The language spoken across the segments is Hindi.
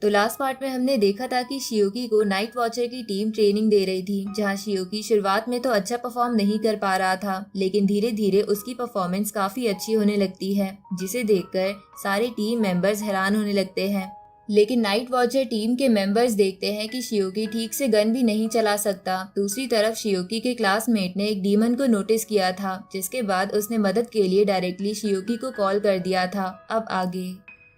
तो लास्ट पार्ट में हमने देखा था कि शियोकी को नाइट वॉचर की टीम ट्रेनिंग दे रही थी, जहां शियोकी शुरुआत में तो अच्छा परफॉर्म नहीं कर पा रहा था, लेकिन धीरे धीरे उसकी परफॉर्मेंस काफी अच्छी होने लगती है, जिसे देखकर सारे टीम मेंबर्स हैरान होने लगते हैं। लेकिन नाइट वॉचर टीम के मेंबर्स देखते हैं कि शियोकी ठीक से गन भी नहीं चला सकता। दूसरी तरफ शियोकी के क्लासमेट ने एक डीमन को नोटिस किया था, जिसके बाद उसने मदद के लिए डायरेक्टली शियोकी को कॉल कर दिया था। अब आगे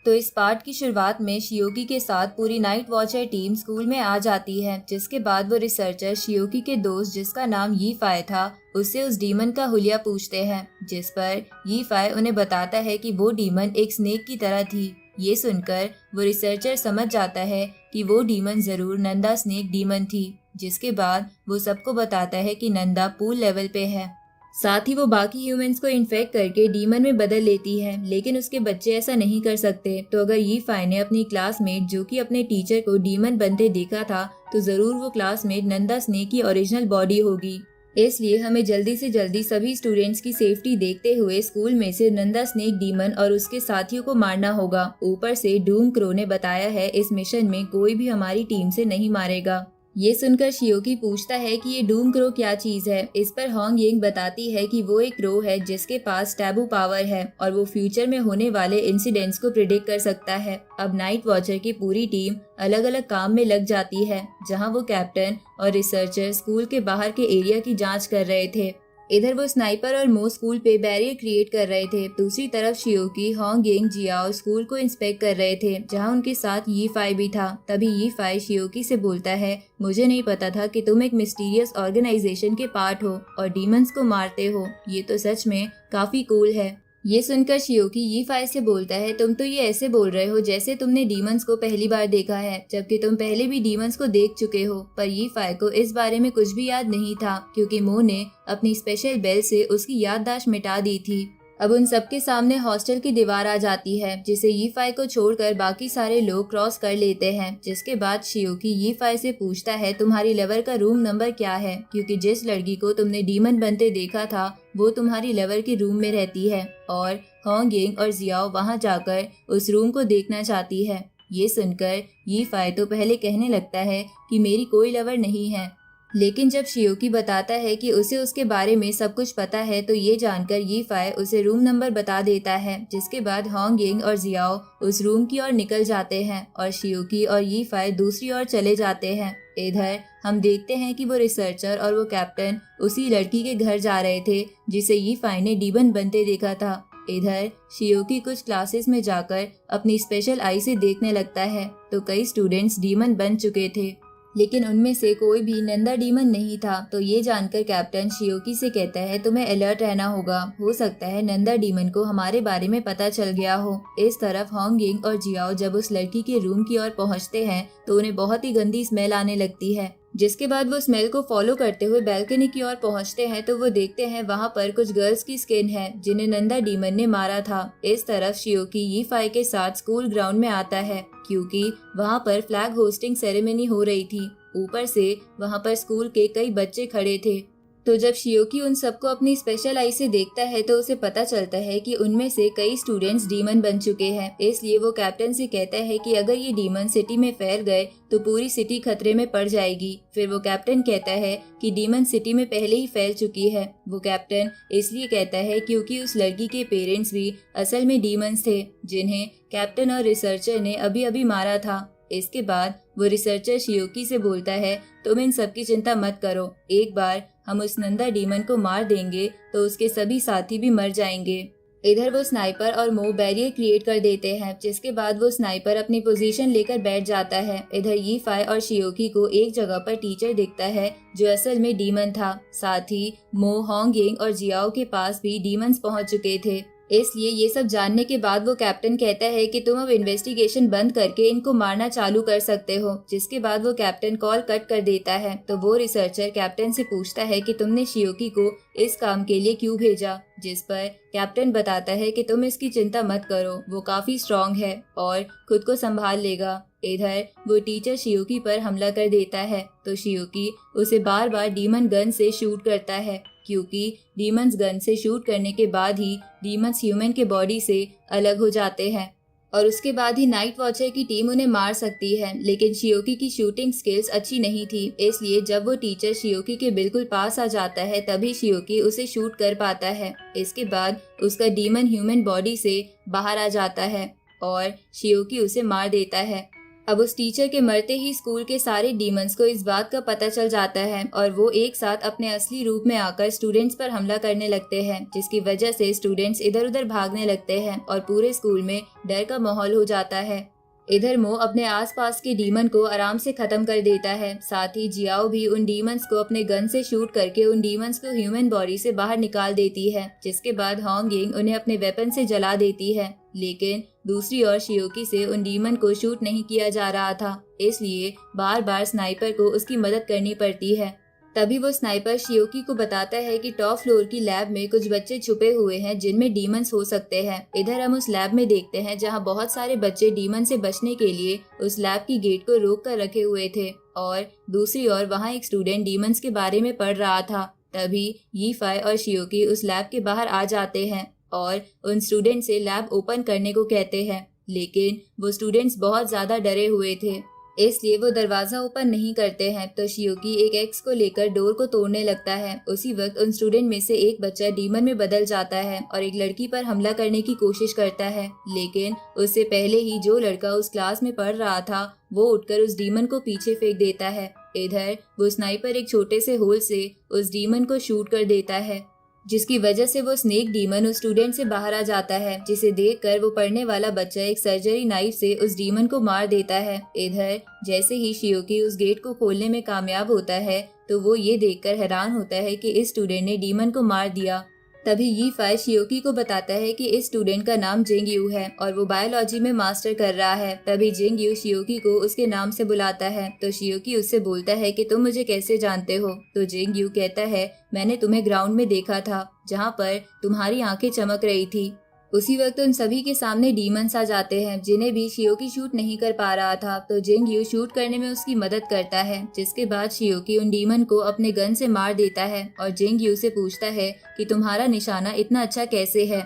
तो इस पार्ट की शुरुआत में शियोकी के साथ पूरी नाइट वॉचर टीम स्कूल में आ जाती है, जिसके बाद वो रिसर्चर शियोकी के दोस्त जिसका नाम यी फाई था उससे उस डीमन का हुलिया पूछते हैं, जिस पर यी फाई उन्हें बताता है कि वो डीमन एक स्नेक की तरह थी। ये सुनकर वो रिसर्चर समझ जाता है कि वो डीमन जरूर नंदा स्नेक डीमन थी, जिसके बाद वो सबको बताता है कि नंदा पूल लेवल पे है। साथ ही वो बाकी ह्यूमंस को इन्फेक्ट करके डीमन में बदल लेती है, लेकिन उसके बच्चे ऐसा नहीं कर सकते। तो अगर यी फाई ने अपनी क्लासमेट जो कि अपने टीचर को डीमन बनते देखा था, तो जरूर वो क्लासमेट नंदा स्नेक की ओरिजिनल बॉडी होगी। इसलिए हमें जल्दी से जल्दी सभी स्टूडेंट्स की सेफ्टी देखते हुए स्कूल में से नंदा स्नेक डीमन और उसके साथियों को मारना होगा। ऊपर से डूम क्रो ने बताया है इस मिशन में कोई भी हमारी टीम से नहीं मारेगा। ये सुनकर शियोकी पूछता है कि ये डूम क्रो क्या चीज है। इस पर होंग यिंग बताती है कि वो एक क्रो है जिसके पास टैबू पावर है और वो फ्यूचर में होने वाले इंसिडेंट्स को प्रिडिक्ट कर सकता है। अब नाइट वॉचर की पूरी टीम अलग अलग काम में लग जाती है, जहां वो कैप्टन और रिसर्चर स्कूल के बाहर के एरिया की जांच कर रहे थे। इधर वो स्नाइपर और मो स्कूल पे बैरियर क्रिएट कर रहे थे। दूसरी तरफ शियोकी, होंग यिंग, जियाओ स्कूल को इंस्पेक्ट कर रहे थे, जहां उनके साथ यी फाई भी था। तभी यी फाई शियोकी से बोलता है, मुझे नहीं पता था कि तुम एक मिस्टीरियस ऑर्गेनाइजेशन के पार्ट हो और डीमंस को मारते हो। ये तो सच में काफी कूल है। ये सुनकर शियोकी यी फाई से बोलता है, तुम तो ये ऐसे बोल रहे हो जैसे तुमने डीमंस को पहली बार देखा है, जबकि तुम पहले भी डीमंस को देख चुके हो। पर यी फाई को इस बारे में कुछ भी याद नहीं था, क्योंकि मो ने अपनी स्पेशल बेल से उसकी याददाश्त मिटा दी थी। अब उन सबके सामने हॉस्टल की दीवार आ जाती है, जिसे यी फाई को छोड़कर बाकी सारे लोग क्रॉस कर लेते हैं। जिसके बाद शियोकी यी फाई से पूछता है, तुम्हारी लवर का रूम नंबर क्या है, क्योंकि जिस लड़की को तुमने डीमन बनते देखा था वो तुम्हारी लवर के रूम में रहती है और होंग यिंग और जियाओ वहां जाकर उस रूम को देखना चाहती है। ये सुनकर यी फाई तो पहले कहने लगता है कि मेरी कोई लवर नहीं है, लेकिन जब शियोकी बताता है कि उसे उसके बारे में सब कुछ पता है, तो ये जानकर यी फाई उसे रूम नंबर बता देता है। जिसके बाद होंग यिंग और जियाओ उस रूम की ओर निकल जाते हैं और शियोकी और यी फाई दूसरी ओर चले जाते हैं। इधर हम देखते हैं कि वो रिसर्चर और वो कैप्टन उसी लड़की के घर जा रहे थे जिसे यी फाई ने डीमन बनते देखा था। इधर शियोकी कुछ क्लासेस में जाकर अपनी स्पेशल आई से देखने लगता है, तो कई स्टूडेंट्स डीमन बन चुके थे, लेकिन उनमें से कोई भी नंदा डीमन नहीं था। तो ये जानकर कैप्टन शियोकी से कहता है, तुम्हें अलर्ट रहना होगा, हो सकता है नंदा डीमन को हमारे बारे में पता चल गया हो। इस तरफ होंग यिंग और जियाओ जब उस लड़की के रूम की ओर पहुंचते हैं तो उन्हें बहुत ही गंदी स्मेल आने लगती है। जिसके बाद वो स्मेल को फॉलो करते हुए बैल्कनी की ओर पहुंचते हैं, तो वो देखते हैं वहां पर कुछ गर्ल्स की स्किन है जिन्हें नंदा डीमन ने मारा था। इस तरफ शियोकी यी फाई के साथ स्कूल ग्राउंड में आता है, क्योंकि वहां पर फ्लैग होस्टिंग सेरेमनी हो रही थी। ऊपर से वहां पर स्कूल के कई बच्चे खड़े थे। तो जब शियोकी उन सबको अपनी स्पेशल आई से देखता है तो उसे पता चलता है कि उनमें से कई स्टूडेंट्स डीमन बन चुके हैं। इसलिए वो कैप्टन से कहता है कि अगर ये डीमन सिटी में फैल गए तो पूरी सिटी खतरे में पड़ जाएगी। फिर वो कैप्टन कहता है कि डीमन सिटी में पहले ही फैल चुकी है। वो कैप्टन इसलिए कहता है क्योंकि उस लड़की के पेरेंट्स भी असल में डीमंस थे, जिन्हें कैप्टन और रिसर्चर ने अभी अभी मारा था। इसके बाद वो रिसर्चर शियोकी से बोलता है, तुम इन सब की चिंता मत करो, एक बार हम उस नंदा डीमन को मार देंगे तो उसके सभी साथी भी मर जाएंगे। इधर वो स्नाइपर और मो बैरियर क्रिएट कर देते हैं, जिसके बाद वो स्नाइपर अपनी पोजीशन लेकर बैठ जाता है। इधर यी फाई और शियोकी को एक जगह पर टीचर दिखता है जो असल में डीमन था। साथ ही मो, होंग यिंग और जियाओ के पास भी डीमंस पहुंच चुके थे। इसलिए ये सब जानने के बाद वो कैप्टन कहता है कि तुम अब इन्वेस्टिगेशन बंद करके इनको मारना चालू कर सकते हो। जिसके बाद वो कैप्टन कॉल कट कर देता है। तो वो रिसर्चर कैप्टन से पूछता है कि तुमने शियोकी को इस काम के लिए क्यों भेजा, जिस पर कैप्टन बताता है कि तुम इसकी चिंता मत करो, वो काफी स्ट्रांग है और खुद को संभाल लेगा। इधर वो टीचर शियोकी पर हमला कर देता है, तो शियोकी उसे बार बार डीमन गन से शूट करता है, क्योंकि डीमंस गन से शूट करने के बाद ही डीमंस ह्यूमन के बॉडी से अलग हो जाते हैं। और उसके बाद ही नाइट वॉचर की टीम उन्हें मार सकती है। लेकिन शियोकी की शूटिंग स्किल्स अच्छी नहीं थी, इसलिए जब वो टीचर शियोकी के बिल्कुल पास आ जाता है तभी शियोकी उसे शूट कर पाता है। इसके बाद उसका डीमन ह्यूमन बॉडी से बाहर आ जाता है और शियोकी उसे मार देता है। अब उस टीचर के मरते ही स्कूल के सारे डीमंस को इस बात का पता चल जाता है और वो एक साथ अपने असली रूप में आकर स्टूडेंट्स पर हमला करने लगते हैं, जिसकी वजह से स्टूडेंट्स इधर उधर भागने लगते हैं और पूरे स्कूल में डर का माहौल हो जाता है। इधर मो अपने आसपास के डीमन को आराम से खत्म कर देता है। साथ ही जियाओ भी उन डीमंस को अपने गन से शूट करके उन डीमंस को ह्यूमन बॉडी से बाहर निकाल देती है, जिसके बाद होंग यिंग उन्हें अपने वेपन से जला देती है। लेकिन दूसरी ओर शियोकी से उन डीमन को शूट नहीं किया जा रहा था, इसलिए बार बार स्नाइपर को उसकी मदद करनी पड़ती है। तभी वो स्नाइपर शियोकी को बताता है कि टॉप फ्लोर की लैब में कुछ बच्चे छुपे हुए हैं जिनमें डीमंस हो सकते हैं। इधर हम उस लैब में देखते हैं जहां बहुत सारे बच्चे डीमन से बचने के लिए उस लैब की गेट को रोक कर रखे हुए थे और दूसरी ओर वहां एक स्टूडेंट डीमंस के बारे में पढ़ रहा था। तभी यीफाई और शियोकी उस लैब के बाहर आ जाते हैं और उन स्टूडेंट से लैब ओपन करने को कहते हैं, लेकिन वो स्टूडेंट्स बहुत ज्यादा डरे हुए थे, इसलिए वो दरवाजा ओपन नहीं करते हैं। तो शियोकी एक एक्स को लेकर डोर को तोड़ने लगता है। उसी वक्त उन स्टूडेंट में से एक बच्चा डीमन में बदल जाता है और एक लड़की पर हमला करने की कोशिश करता है, लेकिन उससे पहले ही जो लड़का उस क्लास में पढ़ रहा था वो उठकर उस डीमन को पीछे फेंक देता है। इधर वो स्नाइपर एक छोटे से होल से उस डीमन को शूट कर देता है, जिसकी वजह से वो स्नेक डीमन उस स्टूडेंट से बाहर आ जाता है, जिसे देखकर वो पढ़ने वाला बच्चा एक सर्जरी नाइफ से उस डीमन को मार देता है। इधर जैसे ही शियोकी उस गेट को खोलने में कामयाब होता है तो वो ये देखकर हैरान होता है कि इस स्टूडेंट ने डीमन को मार दिया। तभी यीफाई शियोकी को बताता है कि इस स्टूडेंट का नाम जिंग यू है और वो बायोलॉजी में मास्टर कर रहा है। तभी जिंग यू शियोकी को उसके नाम से बुलाता है, तो शियोकी उससे बोलता है कि तुम मुझे कैसे जानते हो। तो जिंग यू कहता है, मैंने तुम्हें ग्राउंड में देखा था जहाँ पर तुम्हारी आंखें चमक रही थी। उसी वक्त उन सभी के सामने डीमंस आ जाते हैं जिन्हें भी शियोकी शूट नहीं कर पा रहा था, तो जिंग यू शूट करने में उसकी मदद करता है, जिसके बाद शियोकी उन डीमन को अपने गन से मार देता है और जिंग यू से पूछता है कि तुम्हारा निशाना इतना अच्छा कैसे है,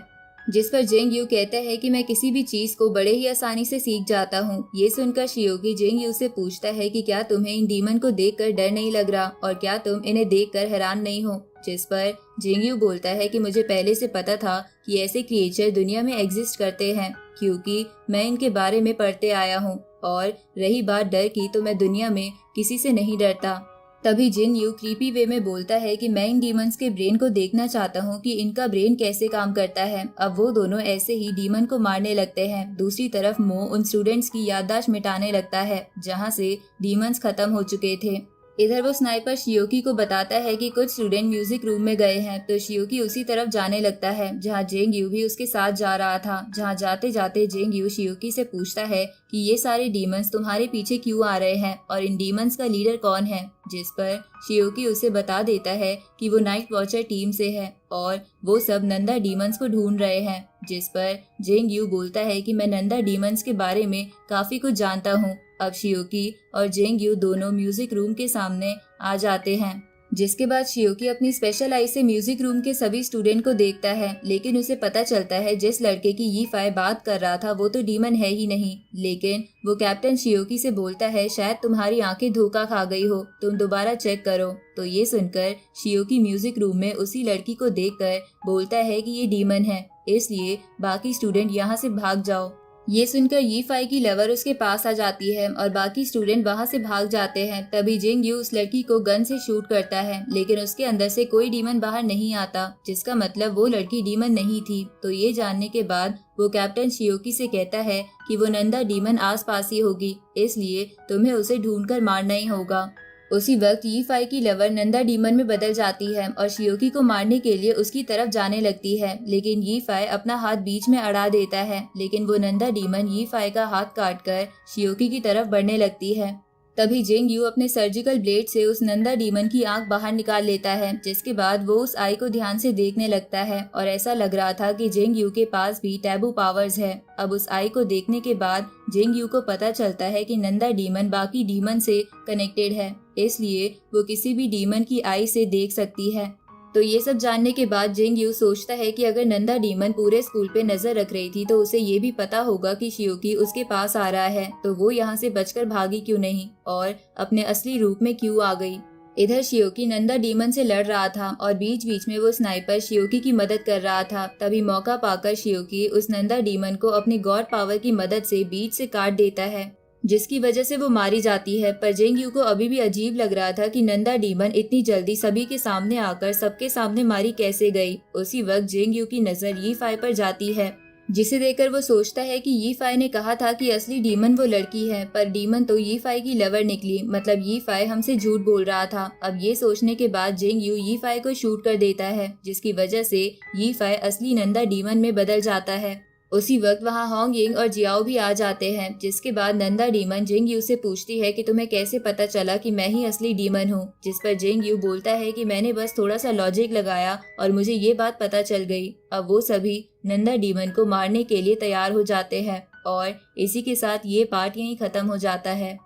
जिस पर जिंग यू कहता है कि मैं किसी भी चीज को बड़े ही आसानी से सीख जाता हूँ। ये सुनकर शियोकी जिंग यू से पूछता है कि क्या तुम्हें इन डीमन को देखकर डर नहीं लग रहा और क्या तुम इन्हें देखकर हैरान नहीं हो, जिस पर जिंग यू बोलता है कि मुझे पहले से पता था कि ऐसे क्रिएचर दुनिया में एग्जिस्ट करते हैं, क्योंकि मैं इनके बारे में पढ़ते आया हूँ। और रही बात डर की, तो मैं दुनिया में किसी से नहीं डरता। तभी जिन यू क्रीपी वे में बोलता है कि मैं इन डीमंस के ब्रेन को देखना चाहता हूँ कि इनका ब्रेन कैसे काम करता है। अब वो दोनों ऐसे ही डीमन को मारने लगते हैं। दूसरी तरफ मो उन स्टूडेंट्स की याददाश्त मिटाने लगता है जहाँ से डीमंस खत्म हो चुके थे। इधर वो स्नाइपर शियोकी को बताता है कि कुछ स्टूडेंट म्यूजिक रूम में गए हैं, तो शियोकी उसी तरफ जाने लगता है जहां जिंग यू भी उसके साथ जा रहा था। जहां जाते जाते जिंग यू शियोकी से पूछता है कि ये सारे डीमंस तुम्हारे पीछे क्यों आ रहे हैं और इन डीमंस का लीडर कौन है, जिस पर शियोकी उसे बता देता है कि वो नाइट वॉचर टीम से है और वो सब नंदा डीमंस को ढूंढ रहे हैं, जिस पर जिंग यू बोलता है कि मैं नंदा डीमंस के बारे में काफी कुछ जानता हूँ। अब शियोकी और जिंग यू दोनों म्यूजिक रूम के सामने आ जाते हैं, जिसके बाद शियोकी अपनी स्पेशल आई से म्यूजिक रूम के सभी स्टूडेंट को देखता है, लेकिन उसे पता चलता है जिस लड़के की यीफाई बात कर रहा था वो तो डीमन है ही नहीं। लेकिन वो कैप्टन शियोकी से बोलता है, शायद तुम्हारी आंखें धोखा खा गई हो, तुम दोबारा चेक करो। तो ये सुनकर शियोकी म्यूजिक रूम में उसी लड़की को देखकर बोलता है कि ये डीमन है, इसलिए बाकी स्टूडेंट यहाँ से भाग जाओ। ये सुनकर यीफाई की लवर उसके पास आ जाती है और बाकी स्टूडेंट वहां से भाग जाते हैं। तभी जिंग यू उस लड़की को गन से शूट करता है, लेकिन उसके अंदर से कोई डीमन बाहर नहीं आता, जिसका मतलब वो लड़की डीमन नहीं थी। तो ये जानने के बाद वो कैप्टन शियोकी से कहता है कि वो नंदा डीमन आस पास ही होगी, इसलिए तुम्हें उसे ढूंढकर मारना ही होगा। उसी वक्त यीफाई की लवर नंदा डीमन में बदल जाती है और शियोकी को मारने के लिए उसकी तरफ जाने लगती है, लेकिन यीफाई अपना हाथ बीच में अड़ा देता है, लेकिन वो नंदा डीमन यीफाई का हाथ काटकर शियोकी की तरफ बढ़ने लगती है। तभी जिंग यू अपने सर्जिकल ब्लेड से उस नंदा डीमन की आंख बाहर निकाल लेता है, जिसके बाद वो उस आई को ध्यान से देखने लगता है और ऐसा लग रहा था कि जिंग यू के पास भी टैबू पावर्स है। अब उस आई को देखने के बाद जिंग यू को पता चलता है कि नंदा डीमन बाकी डीमन से कनेक्टेड है, इसलिए वो किसी भी डीमन की आई से देख सकती है। तो ये सब जानने के बाद जिंग यू सोचता है कि अगर नंदा डीमन पूरे स्कूल पे नजर रख रही थी तो उसे ये भी पता होगा कि शियोकी उसके पास आ रहा है, तो वो यहाँ से बचकर भागी क्यों नहीं और अपने असली रूप में क्यों आ गई। इधर शियोकी नंदा डीमन से लड़ रहा था और बीच बीच में वो स्नाइपर शियोकी की मदद कर रहा था। तभी मौका पाकर शियोकी उस नंदा डीमन को अपनी गॉड पावर की मदद से बीच से काट देता है, जिसकी वजह से वो मारी जाती है। पर जिंग यू को अभी भी अजीब लग रहा था कि नंदा डीमन इतनी जल्दी सभी के सामने आकर सबके सामने मारी कैसे गई। उसी वक्त जिंग यू की नजर यी फाई पर जाती है, जिसे देखकर वो सोचता है कि यी फाई ने कहा था कि असली डीमन वो लड़की है, पर डीमन तो यी फाई की लवर निकली, मतलब यी फाई हमसे झूठ बोल रहा था। अब ये सोचने के बाद जिंग यू यी फाई को शूट कर देता है, जिसकी वजह से यी फाई असली नंदा डीमन में बदल जाता है। उसी वक्त वहाँ होंग यिंग और जियाओ भी आ जाते हैं, जिसके बाद नंदा डीमन जिंग यू से पूछती है कि तुम्हें कैसे पता चला कि मैं ही असली डीमन हूँ। जिस पर जिंग यू बोलता है कि मैंने बस थोड़ा सा लॉजिक लगाया और मुझे ये बात पता चल गई। अब वो सभी नंदा डीमन को मारने के लिए तैयार हो जाते हैं और इसी के साथ ये पार्ट यहीं खत्म हो जाता है।